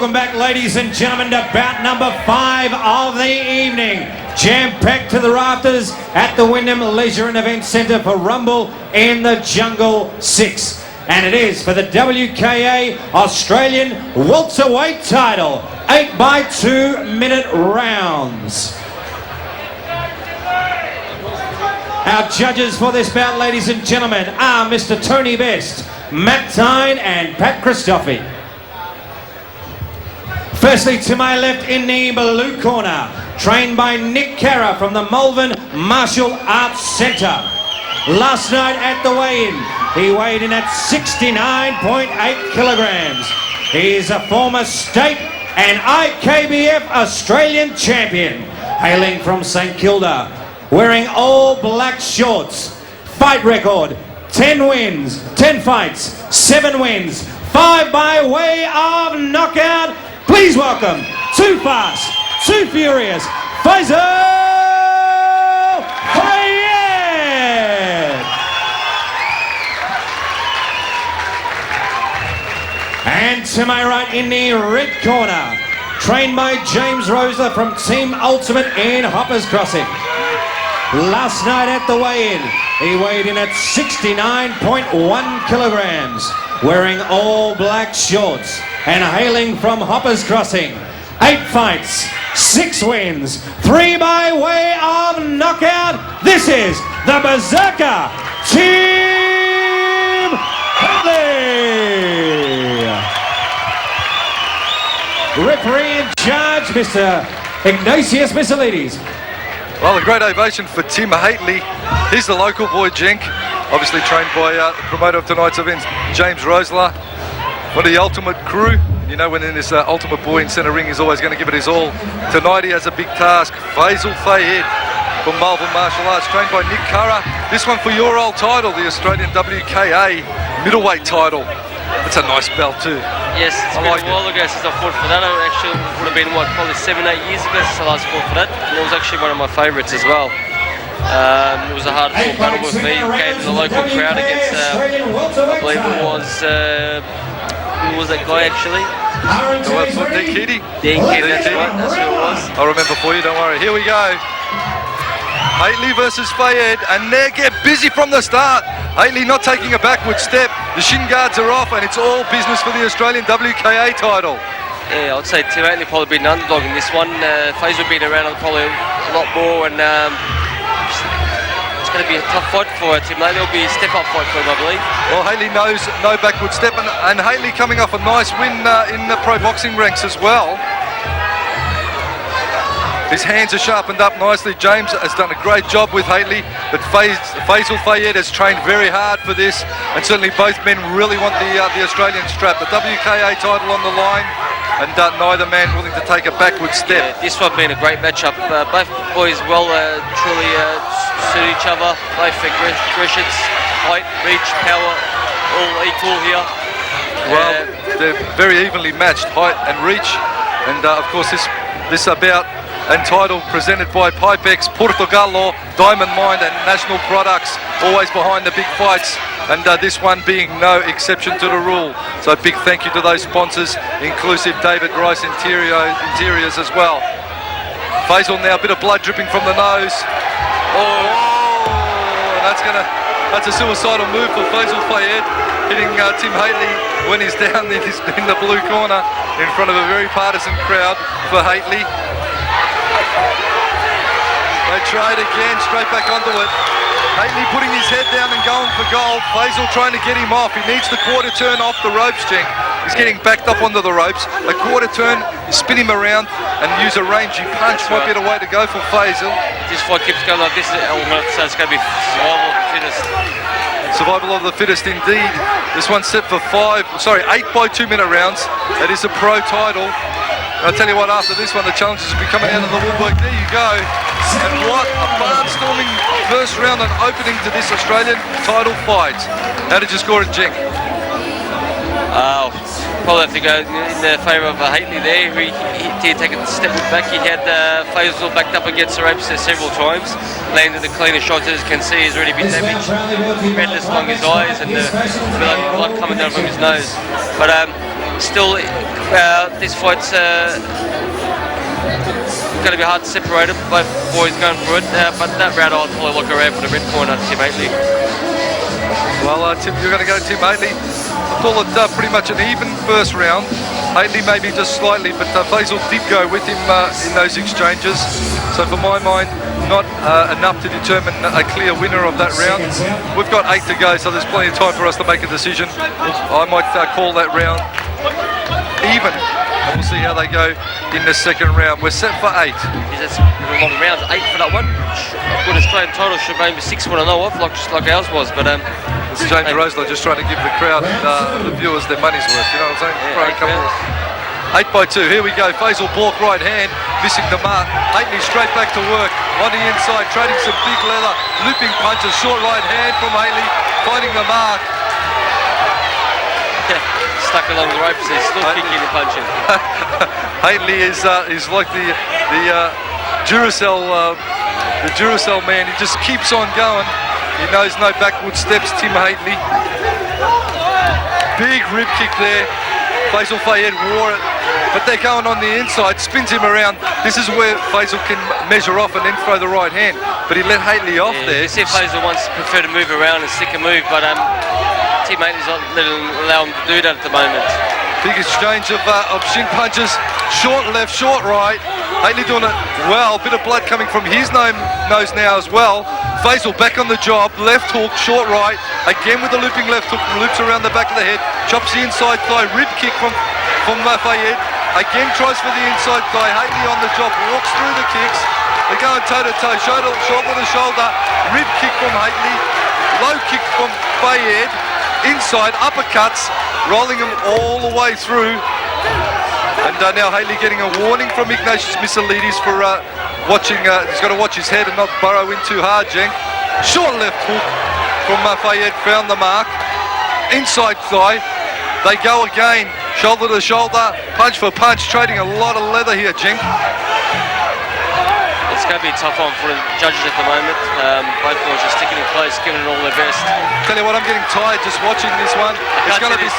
Welcome back, ladies and gentlemen, to bout number 5 of the evening. Jam-packed to the rafters at the Wyndham Leisure and Event Centre for Rumble in the Jungle 6. And it is for the WKA Australian welterweight title, 8 by 2 minute rounds. Our judges for this bout, ladies and gentlemen, are Mr. Tony Best, Matt Tyne and Pat Christophe. Firstly, to my left in the blue corner, trained by Nick Carra from the Malvern Martial Arts Centre. Last night at the weigh-in, he weighed in at 69.8 kilograms. He is a former state and IKBF Australian champion, hailing from St Kilda, wearing all black shorts. Fight record, 10 wins, 10 fights, 7 wins, 5 by way of knockout. Please welcome, too fast, too furious, Faisal Fayad. And to my right in the red corner, trained by James Rosler from Team Ultimate in Hoppers Crossing. Last night at the weigh-in, he weighed in at 69.1 kilograms, wearing all black shorts and hailing from Hoppers Crossing. 8 fights, 6 wins, 3 by way of knockout. This is the Berserker, Team Haitley. Referee in charge, Mr. Ignatius Missilides. Well, a great ovation for Tim Haitley. He's the local boy, Jenk, obviously trained by the promoter of tonight's event, James Rosler, for the Ultimate crew. You know, when in this Ultimate boy in centre ring, he's always going to give it his all. Tonight he has a big task. Faisal Fayad from Malvern Martial Arts, trained by Nick Carra. This one for your old title, the Australian WKA middleweight title. It's a nice belt too. Yes, it's been a while ago since I fought for that. It actually would have been, what, probably 7-8 years ago since I last fought for that. And it was actually one of my favourites as well. It was a hard fought battle with me. Came to the local crowd against, I believe it was, who was that guy actually? Dean Keaty. Dean Keaty, that's right, that's who it was. I'll remember for you, don't worry. Here we go. Haitley versus Fayad, and they get busy from the start. Haitley not taking a backward step. The shin guards are off, and it's all business for the Australian WKA title. Yeah, I'd say Tim Haitley probably been an underdog in this one. Faisal been around probably a lot more, and it's going to be a tough fight for Tim Haitley. It'll be a step-up fight for him, I believe. Well, Haitley knows no backward step, and Haitley coming off a nice win in the pro boxing ranks as well. His hands are sharpened up nicely. James has done a great job with Haitley, but Faisal Fayad has trained very hard for this, and certainly both men really want the Australian strap. The WKA title on the line, and neither man willing to take a backward step. Yeah, this one being a great matchup. Both boys truly suit each other. Both aggressions, height, reach, power, all equal here. Well, they're very evenly matched, height and reach, and of course this bout and title presented by Pipex, Portugal, Diamond Mind and National Products, always behind the big fights, and this one being no exception to the rule. So big thank you to those sponsors, inclusive David Rice Interiors as well. Faisal now, a bit of blood dripping from the nose. Oh, that's a suicidal move for Faisal Fayad, hitting Tim Haitley when he's down in the blue corner in front of a very partisan crowd for Haitley. They try it again, straight back onto it. Haitley putting his head down and going for gold. Faisal trying to get him off. He needs the quarter turn off the ropes, Jenk. He's getting backed up onto the ropes. A quarter turn, spin him around and use a rangy punch. Might be the way to go for Faisal. This fight keeps going like this, so it's going to be survival of the fittest. Survival of the fittest indeed. This one's set for 8 by 2 minute rounds. That is a pro title. I'll tell you what, after this one, the challenges will be coming out of the woodwork. There you go. And what a barnstorming first round and opening to this Australian title fight. How did you score it, Jenk? Probably have to go in favour of Haitley there. He did take a step back. He had Faisal backed up against the ropes several times. Landed the cleaner shots, as you can see, he's already been damaged. Redness along his eyes and blood coming down from his nose. But still, this fight's going to be hard to separate them. Both boys going for it, but that round I'll probably look around for the red corner, Tim Haitley. Well, Tim, you're going to go Tim Haitley. I call it pretty much an even first round. Haitley maybe just slightly, but Faisal did go with him in those exchanges. So for my mind, not enough to determine a clear winner of that round. We've got 8 to go, so there's plenty of time for us to make a decision. I might call that round even. And we'll see how they go in the second round. We're set for 8. That's a long round, 8 for that one. Good Australian title should maybe 6 one I know of, like ours was, but this is James Rosler just trying to give the crowd, the viewers, their money's worth. You know what I'm saying? Yeah, 8 rounds. 8 by 2. Here we go. Faisal Bork right hand, missing the mark. Haitley straight back to work on the inside, trading some big leather, looping punches, short right hand from Haitley, finding the mark. Stuck along the ropes, he's still kicking and punching. Haitley is like the Duracell man. He just keeps on going. He knows no backward steps. Tim Haitley, big rib kick there. Faisal Fayad wore it, but they're going on the inside, spins him around. This is where Faisal can measure off and then throw the right hand, but he let Haitley off there. You see Faisal wants to prefer to move around and stick a move, but Tim Haitley's not allowing him to do that at the moment. Big exchange of shin punches, short left, short right. Haitley doing it well, bit of blood coming from his nose now as well. Faisal back on the job, left hook, short right, again with the looping left hook, loops around the back of the head, chops the inside thigh, rib kick from Fayad, again tries for the inside thigh. Haitley on the job, walks through the kicks, they're going toe to toe, shoulder to shoulder, rib kick from Haitley, low kick from Fayad, inside uppercuts, rolling him all the way through. And now Haitley getting a warning from Ignatius Missilidis for watching. He's got to watch his head and not burrow in too hard, Jenk. Short left hook from Fayad, found the mark. Inside thigh. They go again, shoulder to shoulder, punch for punch, trading a lot of leather here, Jenk. It's going to be a tough one for the judges at the moment. Both boys are sticking in close, giving it all their best. Tell you what, I'm getting tired just watching this one. It's going to be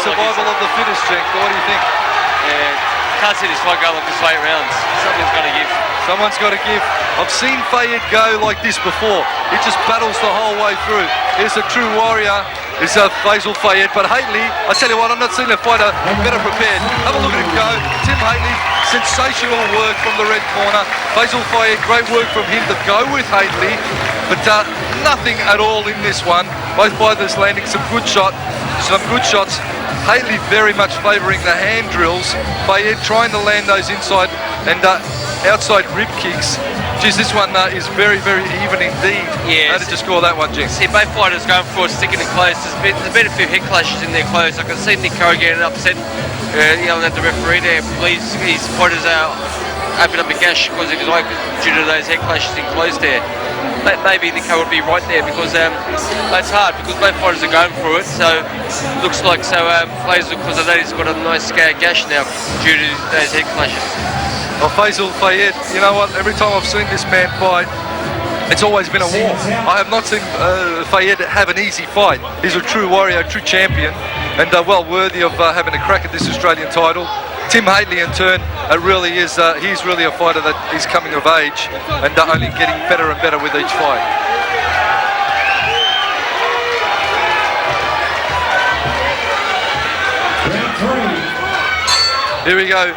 survival of the fittest, Jenk. What do you think? Yeah, can't see this fight go like this 8 rounds. Something's got to give. Someone's got to give. I've seen Fayad go like this before. He just battles the whole way through. He's a true warrior. Is Faisal Fayad, but Haitley, I tell you what, I'm not seeing a fighter better prepared. Have a look at him go. Tim Haitley, sensational work from the red corner. Faisal Fayad, great work from him to go with Haitley, but nothing at all in this one. Both fighters landing some good shots. Haitley very much favouring the hand drills. Fayad trying to land those inside and outside rib kicks. Geez, this one is very, very even indeed. Yeah. How did you score that one, Jim? See, both fighters going for it, sticking it close. There's been a few head clashes in their close. I can see Nick Curry getting upset, yelling at the referee there. Please, his fighters open up a gash because he was like due to those head clashes in close there. Maybe Nick Curry would be right there because it's hard because both fighters are going for it. So looks like Faisal, because of that, he's got a nice gash now due to those head clashes. Well, Faisal Fayad, you know what, every time I've seen this man fight, it's always been a war. I have not seen Fayad have an easy fight. He's a true warrior, a true champion, and well worthy of having a crack at this Australian title. Tim Haitley in turn, he's really a fighter that is coming of age and only getting better and better with each fight. Here we go.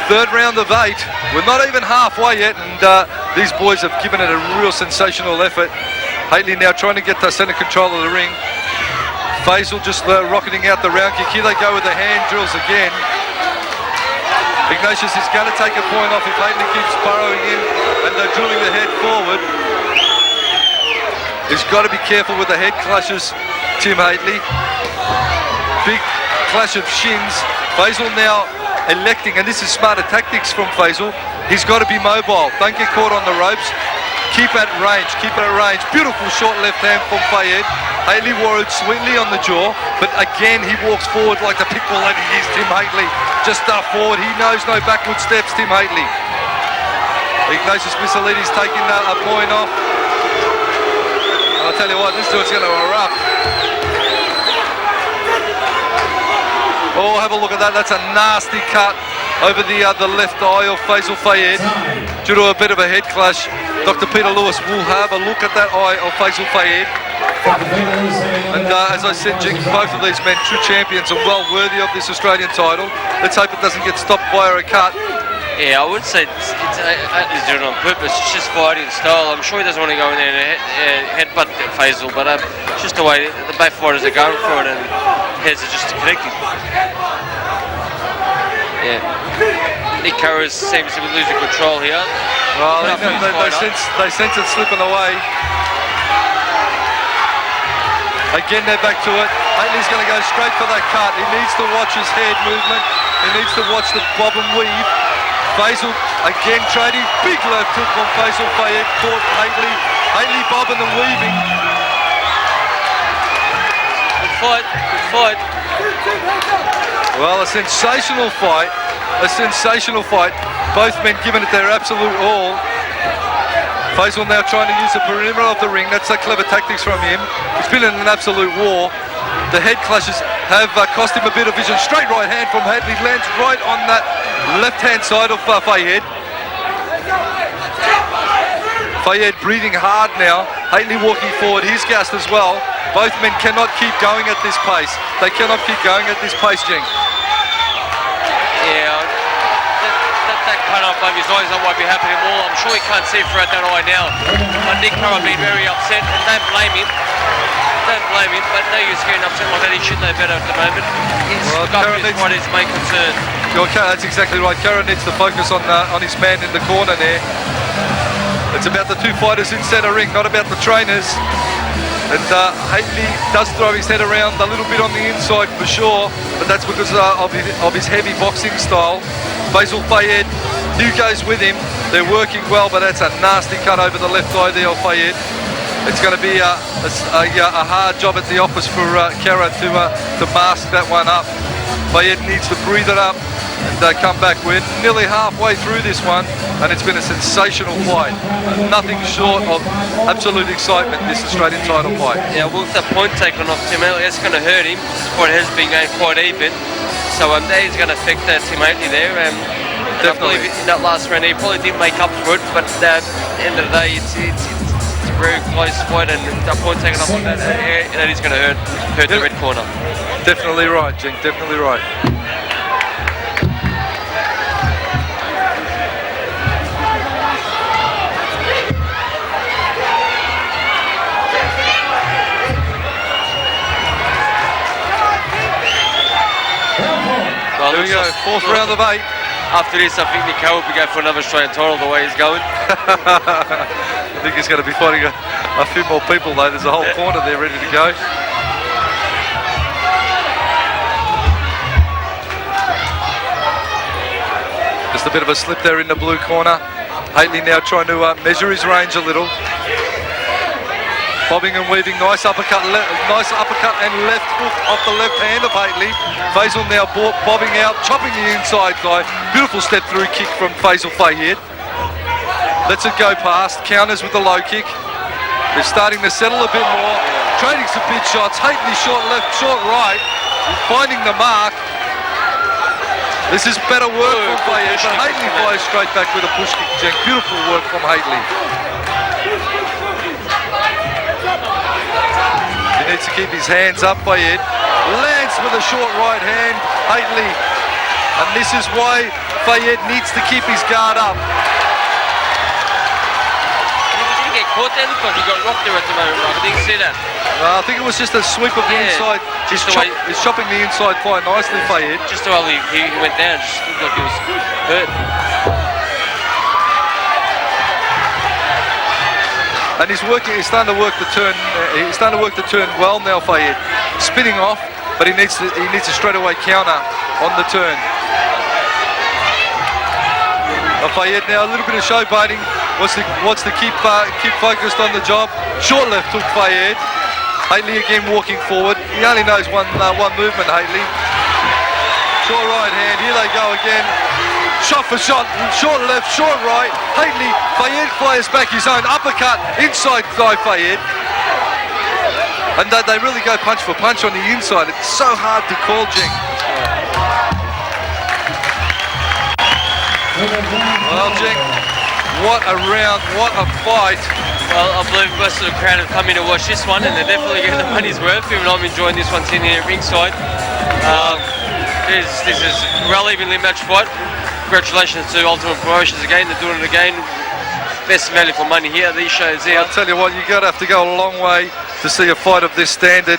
Third round of 8. We're not even halfway yet, and these boys have given it a real sensational effort. Haitley now trying to get the centre control of the ring. Faisal just rocketing out the round kick. Here they go with the hand drills again. Ignatius is going to take a point off if Haitley keeps burrowing in and drilling the head forward. He's got to be careful with the head clashes, Tim Haitley. Big clash of shins. Faisal now electing, and this is smarter tactics from Faisal. He's got to be mobile. Don't get caught on the ropes. Keep at range. Keep at range. Beautiful short left hand from Fayad. Haitley wore it sweetly on the jaw, but again he walks forward like the pitbull that he is, Tim Haitley. Just forward. He knows no backward steps, Tim Haitley. Ignatius Missilidis taking a point off. I'll tell you what, this dude's going to erupt. Oh, have a look at that. That's a nasty cut over the left eye of Faisal Fayad due to a bit of a head clash. Dr. Peter Lewis will have a look at that eye of Faisal Fayad. And as I said, Jing, both of these men, true champions, and well worthy of this Australian title. Let's hope it doesn't get stopped via a cut. Yeah, I would say Haitley's doing it on purpose. It's just fighting style. I'm sure he doesn't want to go in there and headbutt Faisal, but it's just the way the both fighters are going for it, and heads are just connecting. Yeah. Nick Carra seems to be losing control here. Well, they sense it slipping away. Again, they're back to it. Haitley's going to go straight for that cut. He needs to watch his head movement. He needs to watch the bob and weave. Faisal again trading. Big left hook from Faisal Fayad. Caught Haitley. Haitley bobbing and weaving. Good fight. Good fight. Well, a sensational fight. A sensational fight. Both men giving it their absolute all. Faisal now trying to use the perimeter of the ring. That's the clever tactics from him. He's been in an absolute war. The head clashes have cost him a bit of vision. Straight right hand from Haitley lands right on that left-hand side of Fayad. Fayad breathing hard now. Haitley walking forward. He's gassed as well. Both men cannot keep going at this pace. They cannot keep going at this pace, Jing. Yeah. That cut off over his eyes, that won't be happening more. I'm sure he can't see throughout that eye now. But Nick Carra being very upset, and don't blame him. Don't blame him, but no use getting upset like that. He should know better at the moment. He's got what his main concern. That's exactly right. Carra needs to focus on his man in the corner there. It's about the two fighters in centre ring, not about the trainers. And Haitley does throw his head around a little bit on the inside for sure, but that's because of his heavy boxing style. Faisal Fayad, Hugh goes with him. They're working well, but that's a nasty cut over the left eye there of Fayad. It's going to be a hard job at the office for Carra to mask that one up. Fayad needs to breathe it up and come back. We're nearly halfway through this one, and it's been a sensational fight. Nothing short of absolute excitement, this Australian title fight. Yeah, well, with that point taken off Tim Haitley, that's going to hurt him. This fight has been going quite even, so that is going to affect Tim Haitley there. And I believe in that last round he probably didn't make up for it, but at the end of the day, it's a very close fight, and that point taken off on that is going to hurt the red corner. Definitely right, Jing, definitely right. Well, here we go, fourth round of 8. After this, I think Nick Carra will be going for another Australian title the way he's going. I think he's going to be fighting a few more people though. There's a whole corner there ready to go. Just a bit of a slip there in the blue corner. Haitley now trying to measure his range a little. Bobbing and weaving, nice uppercut and left hook off the left hand of Haitley. Faisal now bobbing out, chopping the inside guy. Beautiful step through kick from Faisal Fayad. Lets it go past, counters with the low kick. They're starting to settle a bit more. Trading some big shots. Haitley short left, short right. Finding the mark. This is better work from Fayad, but Haitley fires straight back with a push kick, Jack. Beautiful work from Haitley. He needs to keep his hands up, Fayad. Lands with a short right hand, Haitley. And this is why Fayad needs to keep his guard up. Did he get caught there? Looked like he got rocked there at the moment, Mark. I didn't see that. I think it was just a sweep of the inside. He's chopping the inside quite nicely, Fayad. Just the way he went down, just looked like he was hurt. And he's starting to work the turn. He's starting to work the turn well now, Fayad. Spinning off, but he needs to straight away counter on the turn. Fayad now a little bit of showboating. Wants to keep focused on the job. Short left hook, Fayad. Haitley again walking forward. He only knows one movement, Haitley. Short right hand. Here they go again. Shot for shot, short left, short right. Haitley, Fayad fires back his own uppercut, inside thigh Fayad. And they really go punch for punch on the inside. It's so hard to call, Jing. Well, Jink, what a round, what a fight. Well, I believe most of the crowd have come in to watch this one, and they're definitely getting the money's worth. Even I'm enjoying this one sitting here at ringside. This is a well evenly matched fight. Congratulations to Ultimate Promotions again. They're doing it again. Best value for money here. These shows here. I'll tell you what, you're going to have to go a long way to see a fight of this standard.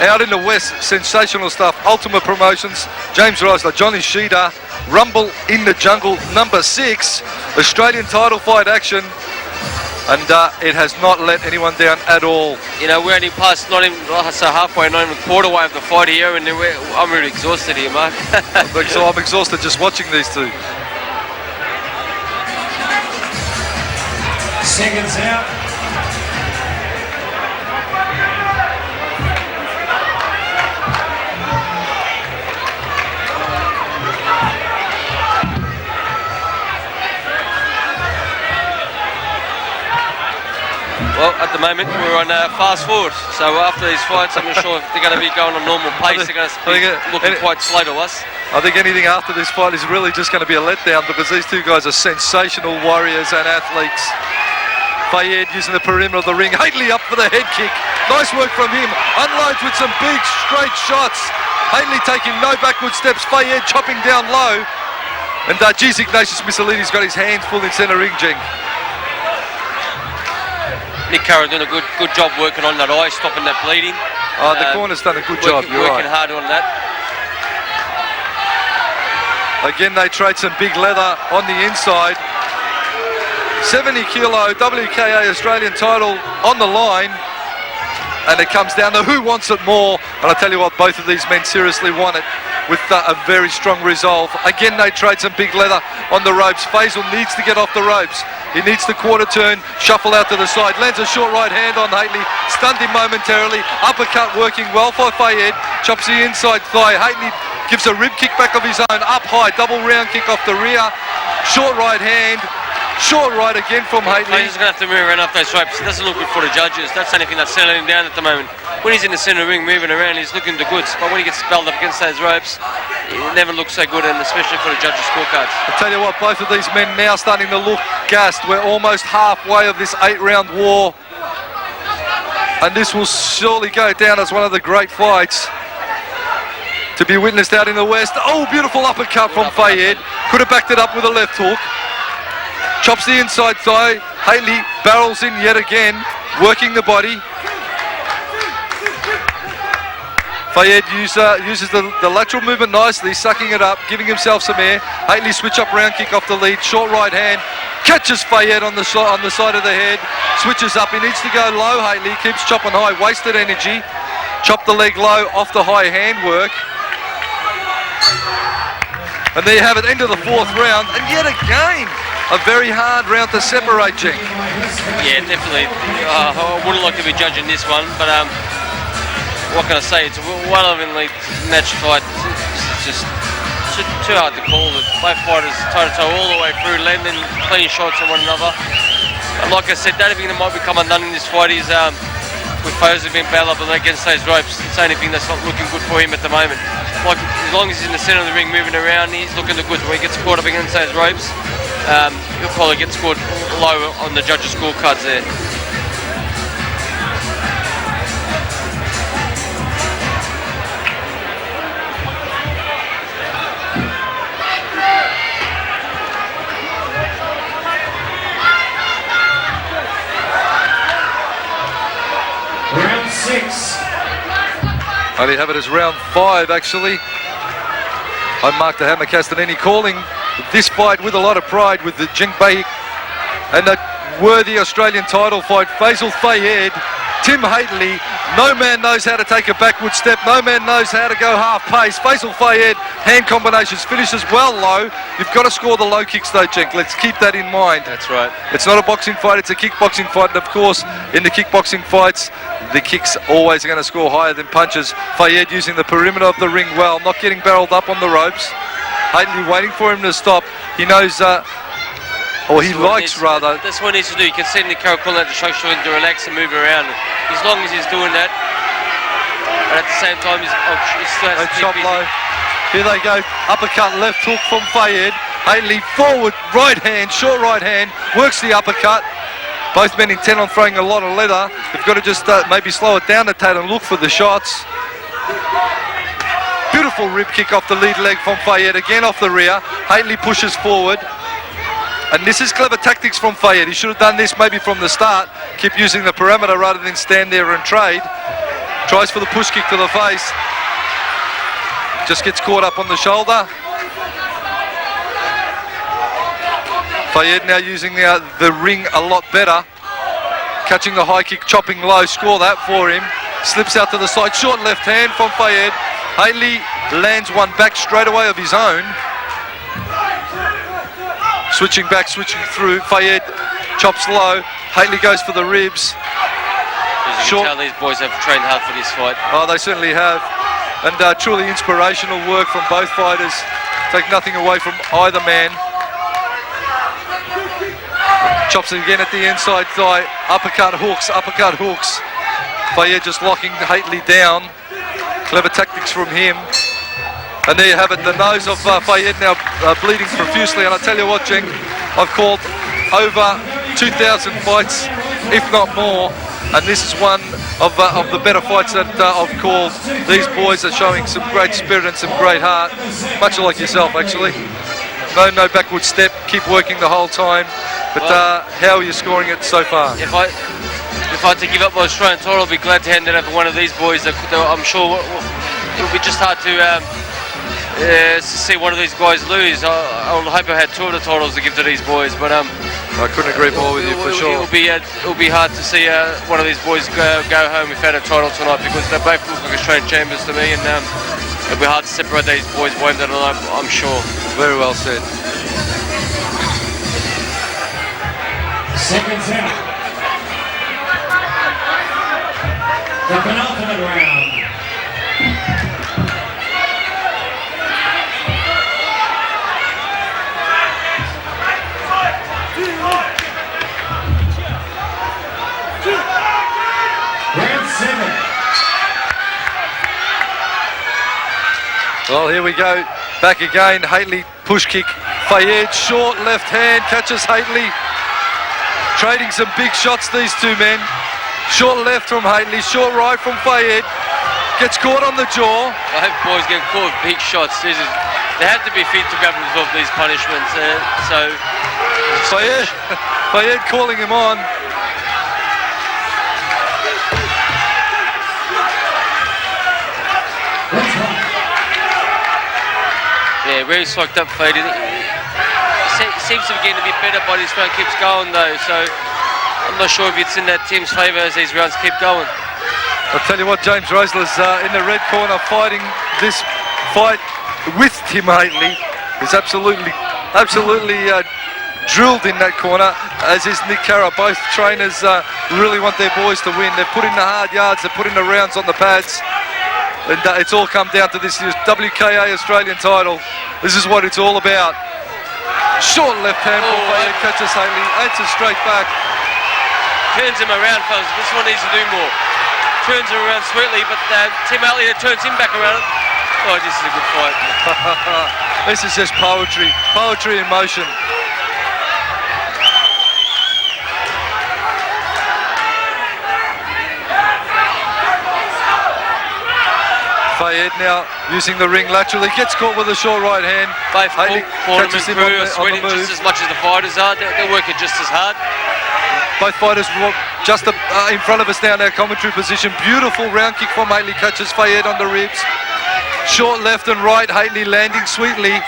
Out in the West, sensational stuff. Ultimate Promotions, James Reisler, Johnny Sheeder, Rumble in the Jungle, number 6, Australian title fight action, and it has not let anyone down at all. You know, we're only past not even halfway, not even a quarter way of the fight here, and I'm really exhausted here, Mark. I'm exhausted just watching these two. Seconds out. Well, at the moment we're on fast forward, so after these fights I'm not sure if they're going to be going on normal pace. They're going to be looking quite slow to us. I think anything after this fight is really just going to be a letdown, because these two guys are sensational warriors and athletes. Fayad using the perimeter of the ring. Haitley up for the head kick. Nice work from him. Unloads with some big straight shots. Haitley taking no backward steps. Fayad chopping down low. And geez, Ignatius Missolini's got his hands full in centre ring, Jink. Nick Carroll doing a good job working on that eye, stopping that bleeding. The corner's done a good job, you're working right. hard on that. Again, they trade some big leather on the inside. 70 kilo WKA Australian title on the line. And it comes down to who wants it more. And I tell you what, both of these men seriously want it with a very strong resolve. Again, they trade some big leather on the ropes. Faisal needs to get off the ropes. He needs the quarter turn, shuffle out to the side. Lands a short right hand on Haitley. Stunned him momentarily. Uppercut working well for Fayad. Chops the inside thigh. Haitley gives a rib kick back of his own. Up high, double round kick off the rear. Short right hand. Short right again from Haitley. He's going to have to move around off those ropes. It doesn't look good for the judges. That's the only thing that's settling him down at the moment. When he's in the centre of the ring moving around, he's looking the goods. But when he gets spelled up against those ropes, it never looks so good, and especially for the judges' scorecards. I tell you what, both of these men now starting to look gassed. We're almost halfway of this 8-round war. And this will surely go down as one of the great fights to be witnessed out in the West. Oh, beautiful uppercut from Fayad. Could have backed it up with a left hook. Chops the inside thigh. Haitley barrels in yet again, working the body. Fayad uses the lateral movement nicely, sucking it up, giving himself some air. Haitley switch up round kick off the lead, short right hand. Catches Fayad on the side of the head. Switches up, he needs to go low. Haitley keeps chopping high, wasted energy. Chop the leg low off the high hand work. And there you have it, end of the 4th round. And yet again, a very hard round to separate, Jink. Yeah, definitely. I wouldn't like to be judging this one, but what can I say? It's one of them match fight. It's just too hard to call. Both fighters toe-to-toe all the way through, landing clean shots on one another. And like I said, the only thing that might become undone in this fight is with Faisal being bailed up against those ropes. It's the only thing that's not looking good for him at the moment. Like, as long as he's in the centre of the ring moving around, he's looking the goods. When he gets caught up against those ropes, he'll probably get scored low on the judges' scorecards there. Round 6. Only have it as round 5, actually. I'm Mark the Hammer Castanini, calling this fight with a lot of pride with the Jink Bahik and a worthy Australian title fight. Faisal Fayad, Tim Haitley. No man knows how to take a backward step. No man knows how to go half pace. Faisal Fayad, hand combinations, finishes well low. You've got to score the low kicks though, Jink. Let's keep that in mind. That's right. It's not a boxing fight, it's a kickboxing fight. And of course, in the kickboxing fights, the kicks always are going to score higher than punches. Fayad using the perimeter of the ring well, not getting barreled up on the ropes. Haitley waiting for him to stop. He knows, or he likes rather. That's what he needs to do. You can see Nick Carroll calling out the show him to relax and move around. As long as he's doing that, and at the same time, he still has to keep busy. Low. Here they go, uppercut, left hook from Fayad. Haitley forward, right hand, short right hand, works the uppercut. Both men intent on throwing a lot of leather. They've got to just maybe slow it down a tad and look for the shots. Beautiful rib kick off the lead leg from Fayad, again off the rear. Haitley pushes forward. And this is clever tactics from Fayad. He should have done this maybe from the start. Keep using the perimeter rather than stand there and trade. Tries for the push kick to the face. Just gets caught up on the shoulder. Fayad now using the ring a lot better. Catching the high kick, chopping low, score that for him. Slips out to the side, short left hand from Fayad. Haitley lands one back straight away of his own. Switching back, switching through. Fayad chops low. Haitley goes for the ribs. As you can tell, these boys have trained hard for this fight. Oh, they certainly have. And truly inspirational work from both fighters. Take nothing away from either man. Chops it again at the inside thigh. Uppercut hooks, uppercut hooks. Fayad just locking Haitley down. Clever tactics from him. And there you have it, the nose of Fayad now bleeding profusely. And I tell you what, Cenk, I've called over 2,000 fights, if not more. And this is one of the better fights that I've called. These boys are showing some great spirit and some great heart. Much like yourself, actually. No backward step, keep working the whole time. But how are you scoring it so far? If I had to give up my Australian title, I'd be glad to hand it over to one of these boys. I'm sure it'll be just hard to see one of these guys lose. I hope I had two of the titles to give to these boys, but I couldn't agree more with you for sure. It'll be hard to see one of these boys go home without a title tonight, because they both look like Australian champions to me, and it'll be hard to separate these boys one that I'm sure. Very well said. Seconds out. The penultimate round. Round 7. Well, here we go. Back again. Haitley push kick. Fayad short left hand catches Haitley. Trading some big shots, these two men. Short left from Haitley, short right from Fayad. Gets caught on the jaw. I hope boys get caught with big shots. They have to be fit to be able to absorb these punishments. Fayad calling him on. Yeah, really psyched up Fayad. Seems to be getting a bit better, but his round keeps going though, so I'm not sure if it's in that team's favour as these rounds keep going. I'll tell you what, James Rosler's in the red corner fighting this fight with Tim Haitley. He's absolutely drilled in that corner, as is Nick Carra. Both trainers really want their boys to win. They've put in the hard yards, they've put in the rounds on the pads, and it's all come down to this year's WKA Australian title. This is what it's all about. Short left hand for Fayad, catches Haitley, answers straight back. Turns him around, folks. This one needs to do more. Turns him around sweetly, but Tim Haitley turns him back around. Oh, this is a good fight. This is just poetry in motion. Fayad now using the ring laterally, gets caught with a short right hand. Both tournament crew are sweating on the just as much as the fighters are. They're working just as hard. Both fighters just in front of us now in our commentary position. Beautiful round kick from Haitley, catches Fayad on the ribs. Short left and right, Haitley landing sweetly.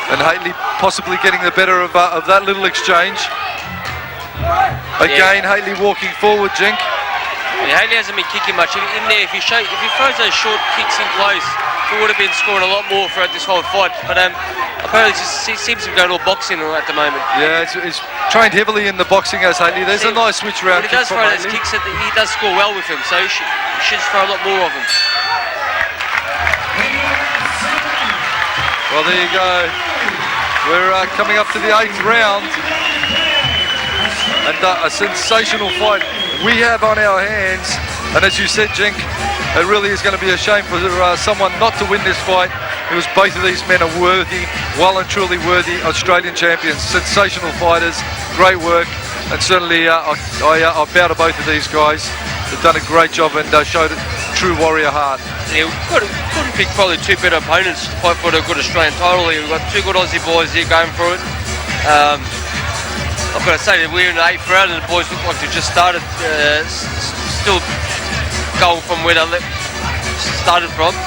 And Haitley possibly getting the better of that little exchange. Again, Haitley walking forward, Cenk. Yeah, Haitley hasn't been kicking much in there. If he throws those short kicks in place, he would have been scoring a lot more throughout this whole fight. But apparently he seems to be going all boxing at the moment. Yeah, he's trained heavily in the boxing as Haitley. There's a nice switch round kick from Haitley. He does throw those kicks, he does score well with him, so he should throw a lot more of them. Well, there you go. We're coming up to the 8th round. And a sensational fight we have on our hands. And as you said, Cenk, it really is going to be a shame for someone not to win this fight. because both of these men are worthy, well and truly worthy Australian champions. Sensational fighters, great work, and certainly I bow to both of these guys. They've done a great job and showed a true warrior heart. Yeah, we couldn't pick probably two better opponents to fight for the good Australian title here. We've got two good Aussie boys here going for it. I've got to say that we're in the 8th round and the boys look like they've just started, still going from where they started from.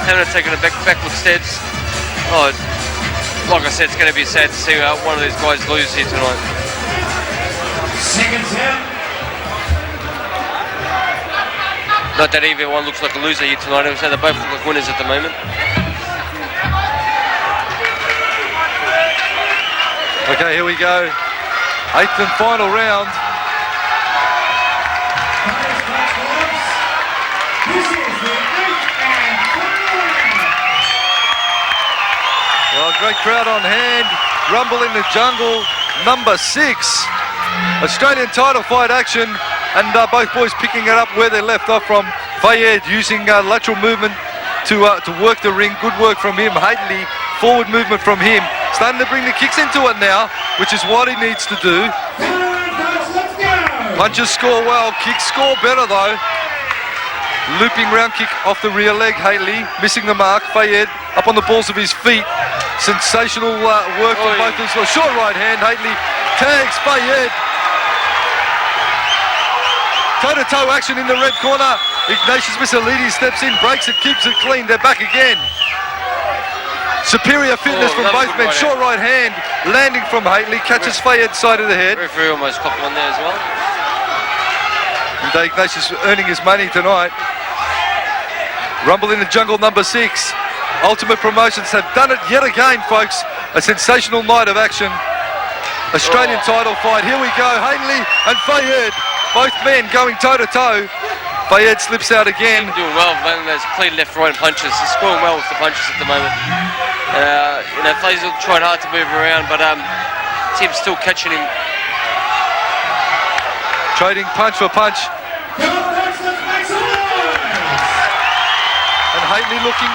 Haven't taken a backward steps. Oh, like I said, it's going to be sad to see one of these guys lose here tonight. Seconds out. Not that either one looks like a loser here tonight. I would say they both look like winners at the moment. Okay, here we go. 8th and final round. This is the 8th and final round. Well, great crowd on hand. Rumble in the Jungle, number 6. Australian title fight action, and both boys picking it up where they left off from. Fayad using lateral movement to work the ring. Good work from him. Haitley, forward movement from him. Starting to bring the kicks into it now, which is what he needs to do. Punches score well, kicks score better though. Looping round kick off the rear leg, Haitley missing the mark. Fayad up on the balls of his feet. Sensational work from both of them. Short right hand, Haitley tags Fayad. Toe-to-toe action in the red corner. Ignatius Missalidis steps in, breaks it, keeps it clean. They're back again. Superior fitness from both men. Short right hand landing from Haitley, catches Fayad's side of the head. Referee almost copped one there as well. And Ignatius earning his money tonight. Rumble in the Jungle, number 6. Ultimate Promotions have done it yet again, folks. A sensational night of action. Australian title fight. Here we go. Haitley and Fayad. Both men going toe-to-toe. Fayad slips out again. Doing well, man. There's clean left-right punches. He's scoring well with the punches at the moment. Faisal trying hard to move around, but Tim's still catching him. Trading punch for punch. And Haitley looking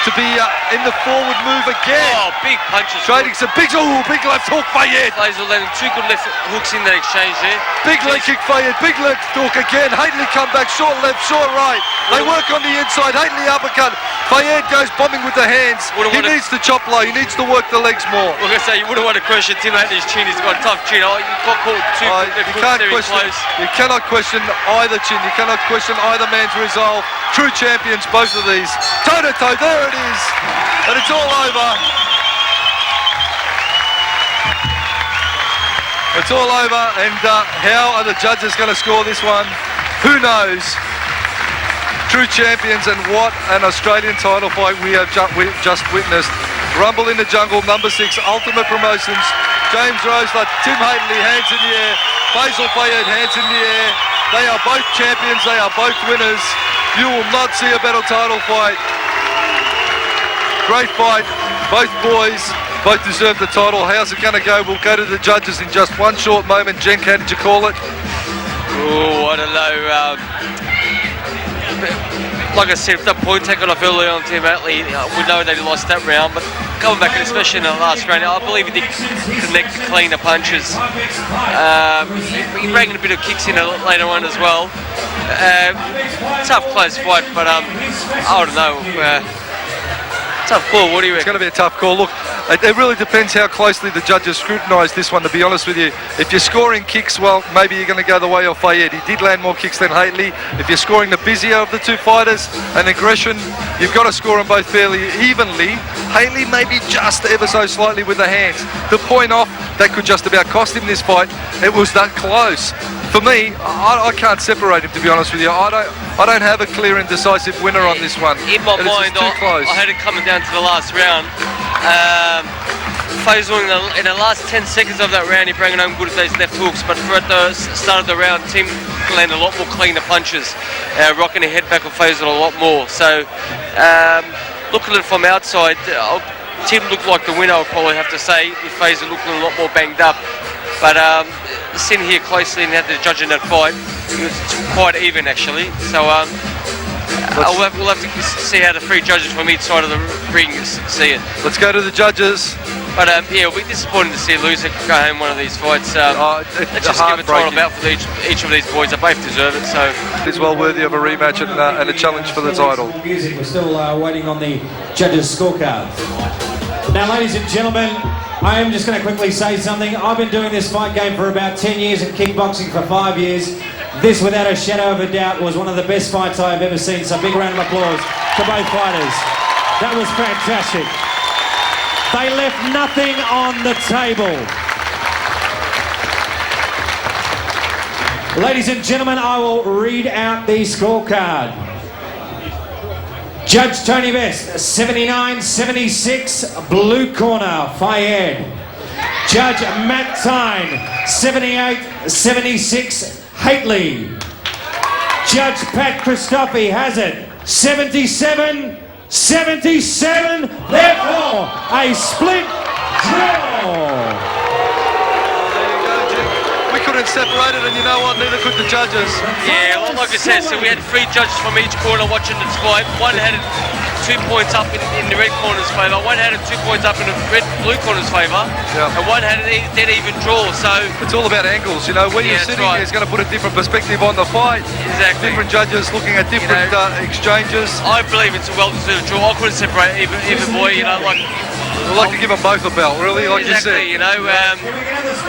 to be in the forward move again. Oh, big punches. Trading some big left hook, Fayad. Faisal landing two good left hooks in that exchange there. Big leg kick, Fayad. Big left hook again. Haitley come back, short left, short right. They work on the inside. Haitley uppercut. Fayad goes bombing with the hands. He needs to chop low. He needs to work the legs more. Like I say, you wouldn't want to question Tim Haitley's chin. He's got a tough chin. Oh, you got caught two left hooks very close. You cannot question either chin. You cannot question either man's resolve. True champions, both of these. Toe-to-toe, there it is. And it's all over. It's all over, and how are the judges going to score this one? Who knows? True champions, and what an Australian title fight we have just witnessed. Rumble in the Jungle, number 6, Ultimate Promotions. James Rosler, Tim Haitley, hands in the air. Faisal Fayad, hands in the air. They are both champions, they are both winners. You will not see a better title fight. Great fight, both boys, both deserve the title. How's it going to go? We'll go to the judges in just one short moment. Jenk, how did you call it? Oh, I don't know. Like I said, that point taken off early on Tim Haitley, we know they lost that round, but coming back, especially in the last round, I believe he did connect to clean the punches. He bringing a bit of kicks in later on as well. Tough close fight, but I don't know. Tough call, what do you reckon? It's going to be a tough call. Look, it really depends how closely the judges scrutinise this one, to be honest with you. If you're scoring kicks, well, maybe you're going to go the way of Fayad. He did land more kicks than Haitley. If you're scoring the busier of the two fighters and aggression, you've got to score them both fairly evenly. Haitley maybe just ever so slightly with the hands. The point off, that could just about cost him this fight. It was that close. For me, I can't separate him, to be honest with you. I don't have a clear and decisive winner on this one. In my mind, I had it coming down to the last round. Faisal in the last 10 seconds of that round, he bringing home good with those left hooks, but for at the start of the round, Tim landed a lot more cleaner punches, rocking the head back of Faisal a lot more. So, looking at it from outside, Tim looked like the winner, I'll probably have to say, with Faisal looking a lot more banged up. But sitting here closely and had the judge in that fight, it was quite even actually. So we'll have to see how the three judges from each side of the ring see it. Let's go to the judges. But yeah, it'll be disappointing to see a loser go home one of these fights. Let's just give a title bout for each of these boys. They both deserve it. So it's well worthy of a rematch and a challenge for the title. We're still waiting on the judges' scorecards. Now, ladies and gentlemen, I am just going to quickly say something. I've been doing this fight game for about 10 years and kickboxing for 5 years. This, without a shadow of a doubt, was one of the best fights I've ever seen. So, big round of applause to both fighters. That was fantastic. They left nothing on the table. Ladies and gentlemen, I will read out the scorecard. Judge Tony Best, 79-76, blue corner, Fayad. Judge Matt Tyne, 78-76, Haitley. Judge Pat Christophe has it, 77-77, therefore a split draw. We couldn't separate it, and you know what, neither could the judges. Yeah, well, like I said, so we had three judges from each corner watching this fight. One had 2 points up in the red corner's favour, one had 2 points up in the blue corner's favour, and one had a dead even draw. So it's all about angles, you know. Where you're sitting is going to put a different perspective on the fight. Exactly. Different judges looking at different exchanges. I believe it's a well-deserved draw. I couldn't separate either boy, you know, like. I'd like to give them both a belt, really, like exactly, you said. You know,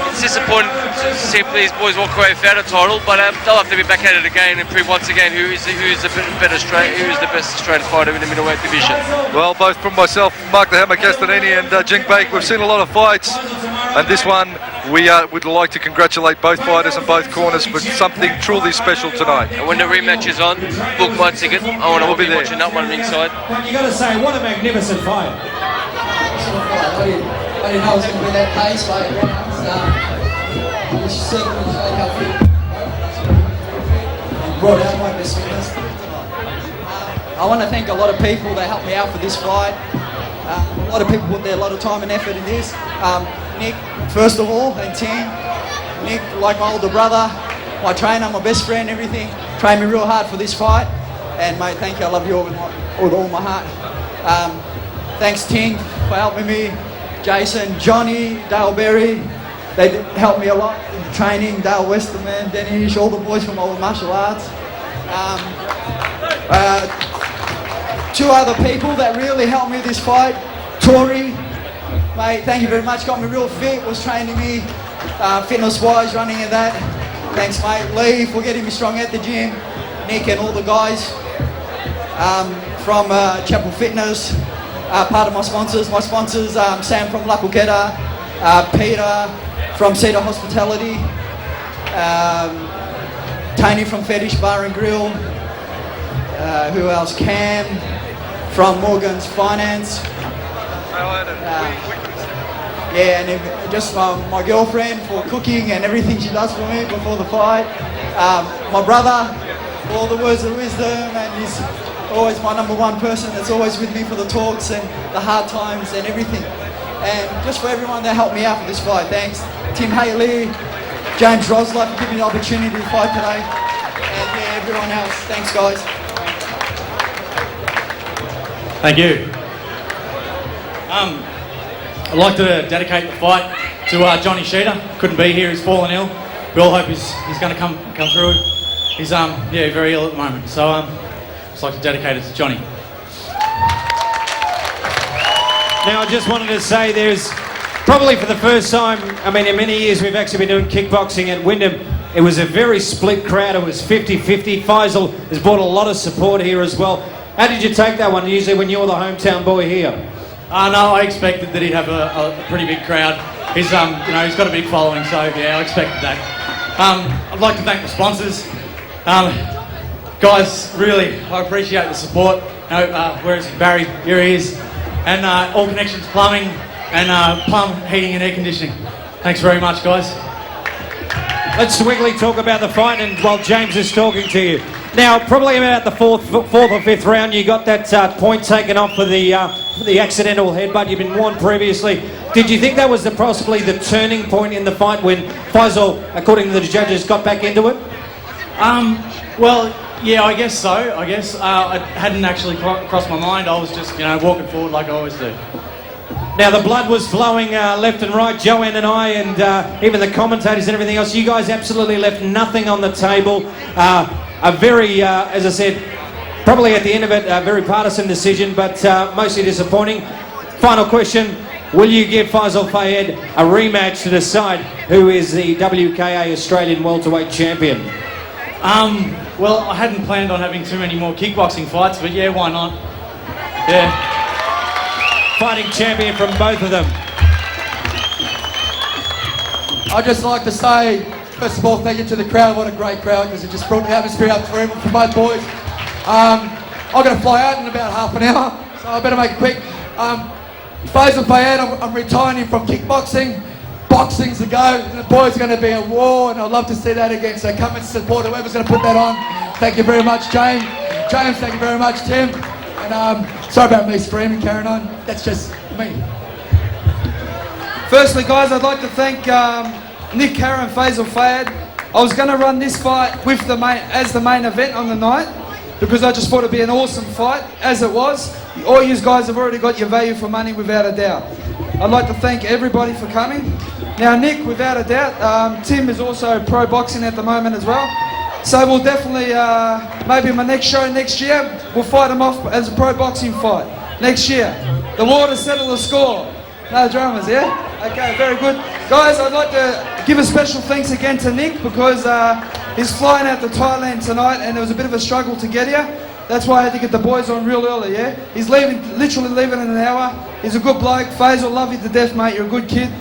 it's disappointing to see these boys walk away without a title, but they'll have to be back at it again and prove once again who is the best Australian fighter in the middleweight division. Well, both from myself, Mark the Hammer Castanini, and Jink Bake, we've seen a lot of fights, and this one we would like to congratulate both fighters and both corners for something truly special tonight. And when the rematch is on, book my ticket. I want to be watching that one ringside. You got to say, what a magnificent fight. I didn't know it was going to be that pace, but certainly showed how fit and brought out my best fitness. I want to thank a lot of people that helped me out for this fight. A lot of people put a lot of time and effort in this. Nick, first of all, and team. Nick, like my older brother, my trainer, my best friend, everything, trained me real hard for this fight. And mate, thank you. I love you all with all my heart. Thanks, Ting, for helping me. Jason, Johnny, Dale Berry, they helped me a lot in the training. Dale Westerman, Denish, all the boys from old martial arts. 2 other people that really helped me this fight. Tori, mate, thank you very much. Got me real fit, was training me fitness-wise, running and that. Thanks, mate. Lee for getting me strong at the gym. Nick and all the guys from Chapel Fitness. Part of my sponsors, Sam from La Puqueta, Peter from Cedar Hospitality, Tony from Fetish Bar and Grill, who else? Cam from Morgan's Finance. Yeah, and just my girlfriend for cooking and everything she does for me before the fight. My brother, all the words of wisdom, and he's always my number one person that's always with me for the talks and the hard times and everything. And just for everyone that helped me out for this fight, thanks. Tim Haitley, James Rosler for giving me the opportunity to fight today. And yeah, everyone else, thanks guys. Thank you. I'd like to dedicate the fight to Johnny Sheeter. Couldn't be here, he's fallen ill. We all hope he's going to come through. He's very ill at the moment. So just like to dedicate it to Johnny. Now, I just wanted to say there's probably for the first time, I mean, in many years we've actually been doing kickboxing at Wyndham. It was a very split crowd. It was 50-50. Faisal has brought a lot of support here as well. How did you take that one, usually when you're the hometown boy here? No, I expected that he'd have a pretty big crowd. He's he's got a big following, so yeah, I expected that. I'd like to thank the sponsors. Guys, really, I appreciate the support. Where is he? Barry, here he is. And All Connections Plumbing and Plum Heating and Air Conditioning. Thanks very much, guys. Let's quickly talk about the fight, and while James is talking to you. Now, probably about the fourth or fifth round, you got that point taken off for the accidental headbutt. You've been warned previously. Did you think that was possibly the turning point in the fight when Faisal, according to the judges, got back into it? Well, Yeah, I guess so. I guess it hadn't actually crossed my mind. I was just, walking forward like I always do. Now the blood was flowing left and right, Joanne and I, and even the commentators and everything else. You guys absolutely left nothing on the table. A very, as I said, probably at the end of it, a very partisan decision, but mostly disappointing. Final question, will you give Faisal Fayad a rematch to decide who is the WKA Australian welterweight champion? Well, I hadn't planned on having too many more kickboxing fights, but yeah, why not? Yeah. Fighting champion from both of them. I'd just like to say, first of all, thank you to the crowd. What a great crowd, because it just brought the atmosphere up for everyone, for both boys. I've got to fly out in about half an hour, so I better make it quick. Faisal Fayad, I'm retiring from kickboxing. Boxing's the go, and the boys are going to be a war, and I'd love to see that again. So come and support whoever's going to put that on. Thank you very much, James. James, thank you very much, Tim. And sorry about me screaming, carrying on. That's just me. Firstly, guys, I'd like to thank Nick Carra and Faisal Fayad. I was going to run this fight with as the main event on the night, because I just thought it'd be an awesome fight, as it was. All you guys have already got your value for money, without a doubt. I'd like to thank everybody for coming. Now, Nick, without a doubt, Tim is also pro boxing at the moment as well. So we'll definitely, maybe my next show next year, we'll fight him off as a pro boxing fight next year. The law to settle the score. No dramas, yeah? Okay, very good. Guys, I'd like to give a special thanks again to Nick, because he's flying out to Thailand tonight, and it was a bit of a struggle to get here. That's why I had to get the boys on real early, yeah? He's literally leaving in an hour. He's a good bloke. Faisal, love you to death, mate. You're a good kid.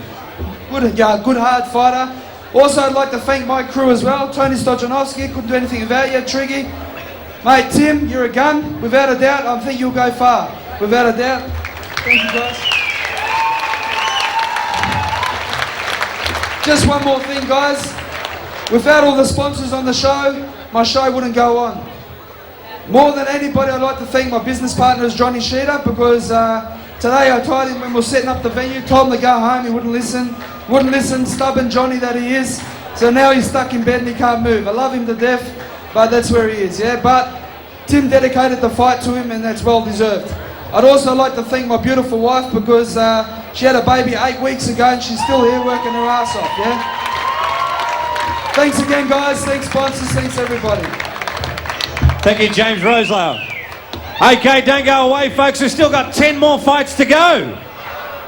Good hard fighter. Also, I'd like to thank my crew as well. Tony Stojanovski, couldn't do anything without you. Triggy. Mate, Tim, you're a gun. Without a doubt, I think you'll go far. Without a doubt. Thank you, guys. Just one more thing, guys. Without all the sponsors on the show, my show wouldn't go on. More than anybody, I'd like to thank my business partner, Johnny Sheeter, because today I told him when we were setting up the venue, told him to go home, he wouldn't listen, stubborn Johnny that he is. So now he's stuck in bed and he can't move. I love him to death, but that's where he is, yeah? But Tim dedicated the fight to him, and that's well deserved. I'd also like to thank my beautiful wife, because she had a baby 8 weeks ago and she's still here working her ass off, yeah? Thanks again, guys. Thanks, sponsors. Thanks, everybody. Thank you, James Roslow. Okay, don't go away, folks. We've still got 10 more fights to go.